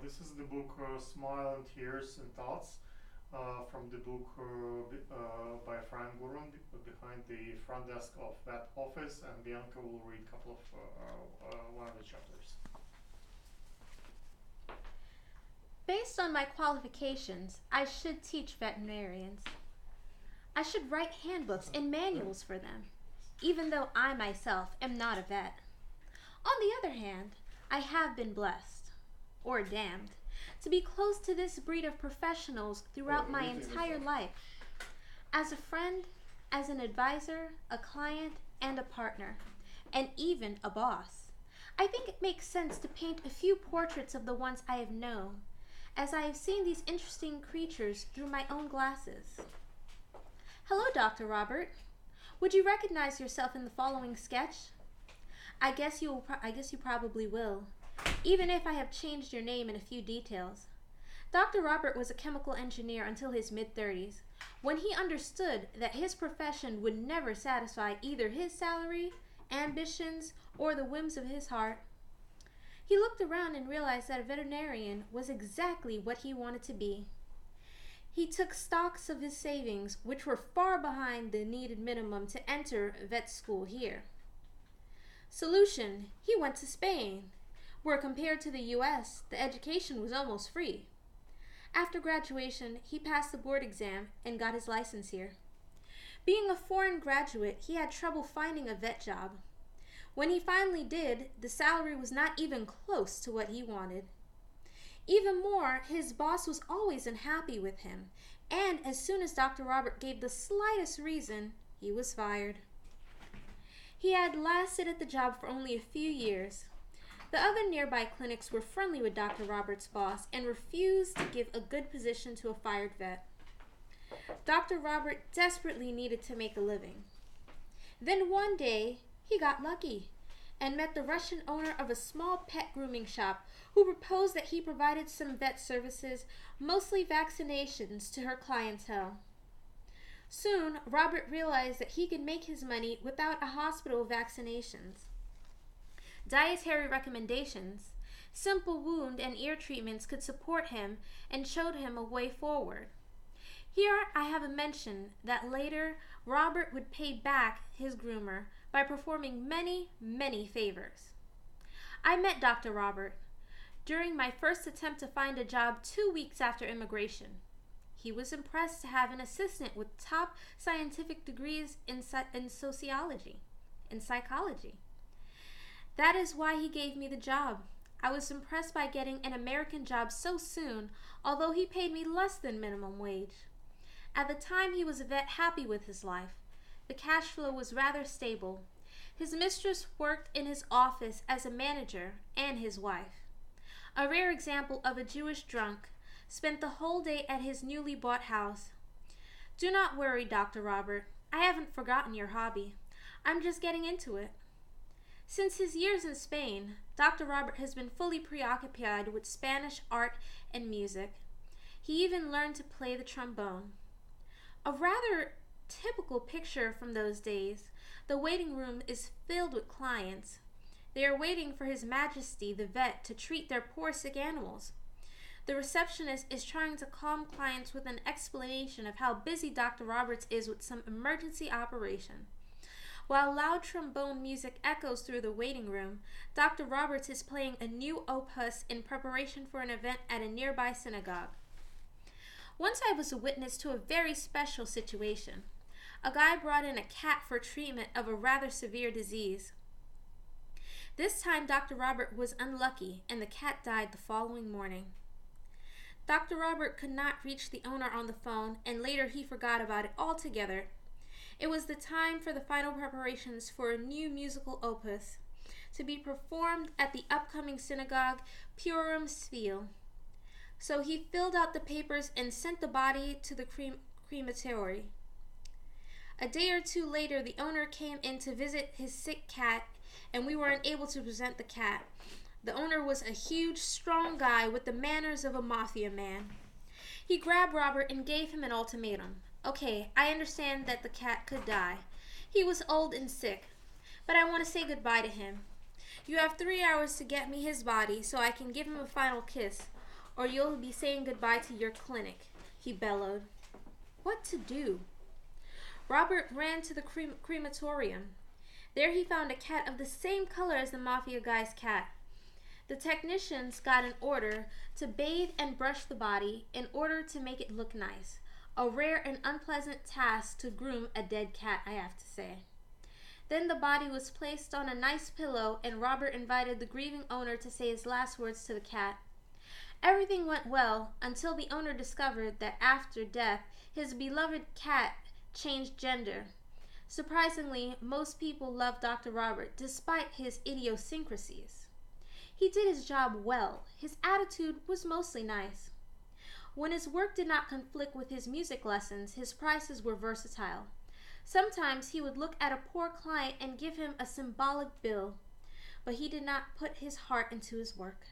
This is the book Smile and Tears and Thoughts from the book by Efroim Gurman behind the front desk of that office, and Bianca will read a couple of one of the chapters. Based on my qualifications, I should teach veterinarians. I should write handbooks and manuals for them, even though I myself am not a vet. On the other hand, I have been blessed, or damned, to be close to this breed of professionals throughout my entire life. As a friend, as an advisor, a client, and a partner, and even a boss. I think it makes sense to paint a few portraits of the ones I have known, as I have seen these interesting creatures through my own glasses. Hello, Dr. Robert. Would you recognize yourself in the following sketch? I guess you probably will, even if I have changed your name in a few details. Dr. Robert was a chemical engineer until his mid-30s, when he understood that his profession would never satisfy either his salary, ambitions, or the whims of his heart. He looked around and realized that a veterinarian was exactly what he wanted to be. He took stocks of his savings, which were far behind the needed minimum to enter vet school here. Solution: he went to Spain, where compared to the US, the education was almost free. After graduation, he passed the board exam and got his license here. Being a foreign graduate, he had trouble finding a vet job. When he finally did, the salary was not even close to what he wanted. Even more, his boss was always unhappy with him, and as soon as Dr. Robert gave the slightest reason, he was fired. He had lasted at the job for only a few years. The other nearby clinics were friendly with Dr. Robert's boss and refused to give a good position to a fired vet. Dr. Robert desperately needed to make a living. Then one day, he got lucky and met the Russian owner of a small pet grooming shop who proposed that he provided some vet services, mostly vaccinations, to her clientele. Soon, Robert realized that he could make his money without a hospital vaccinations. Dietary recommendations, simple wound and ear treatments could support him and showed him a way forward. Here I have a mention that later Robert would pay back his groomer by performing many, many favors. I met Dr. Robert during my first attempt to find a job 2 weeks after immigration. He was impressed to have an assistant with top scientific degrees in sociology and psychology. That is why he gave me the job. I was impressed by getting an American job so soon, although he paid me less than minimum wage. At the time, he was a vet happy with his life. The cash flow was rather stable. His mistress worked in his office as a manager, and his wife, a rare example of a Jewish drunk, spent the whole day at his newly bought house. Do not worry, Dr. Robert. I haven't forgotten your hobby. I'm just getting into it. Since his years in Spain, Dr. Robert has been fully preoccupied with Spanish art and music. He even learned to play the trombone. A rather typical picture from those days, the waiting room is filled with clients. They are waiting for His Majesty the vet to treat their poor sick animals. The receptionist is trying to calm clients with an explanation of how busy Dr. Roberts is with some emergency operation. While loud trombone music echoes through the waiting room, Dr. Roberts is playing a new opus in preparation for an event at a nearby synagogue. Once I was a witness to a very special situation. A guy brought in a cat for treatment of a rather severe disease. This time Dr. Robert was unlucky and the cat died the following morning. Dr. Robert could not reach the owner on the phone, and later he forgot about it altogether. It was the time for the final preparations for a new musical opus to be performed at the upcoming synagogue Purim Spiel. So he filled out the papers and sent the body to the crematory. A day or two later, the owner came in to visit his sick cat, and we were unable to present the cat. The owner was a huge, strong guy with the manners of a mafia man. He grabbed Robert and gave him an ultimatum. Okay, I understand that the cat could die. He was old and sick, but I want to say goodbye to him. You have 3 hours to get me his body so I can give him a final kiss. or you'll be saying goodbye to your clinic," he bellowed. What to do? Robert ran to the crematorium. There he found a cat of the same color as the mafia guy's cat. The technicians got an order to bathe and brush the body in order to make it look nice. A rare and unpleasant task to groom a dead cat, I have to say. Then the body was placed on a nice pillow, and Robert invited the grieving owner to say his last words to the cat. Everything went well until the owner discovered that after death, his beloved cat changed gender. Surprisingly, most people loved Dr. Robert despite his idiosyncrasies. He did his job well. His attitude was mostly nice. When his work did not conflict with his music lessons, his prices were versatile. Sometimes he would look at a poor client and give him a symbolic bill, but he did not put his heart into his work.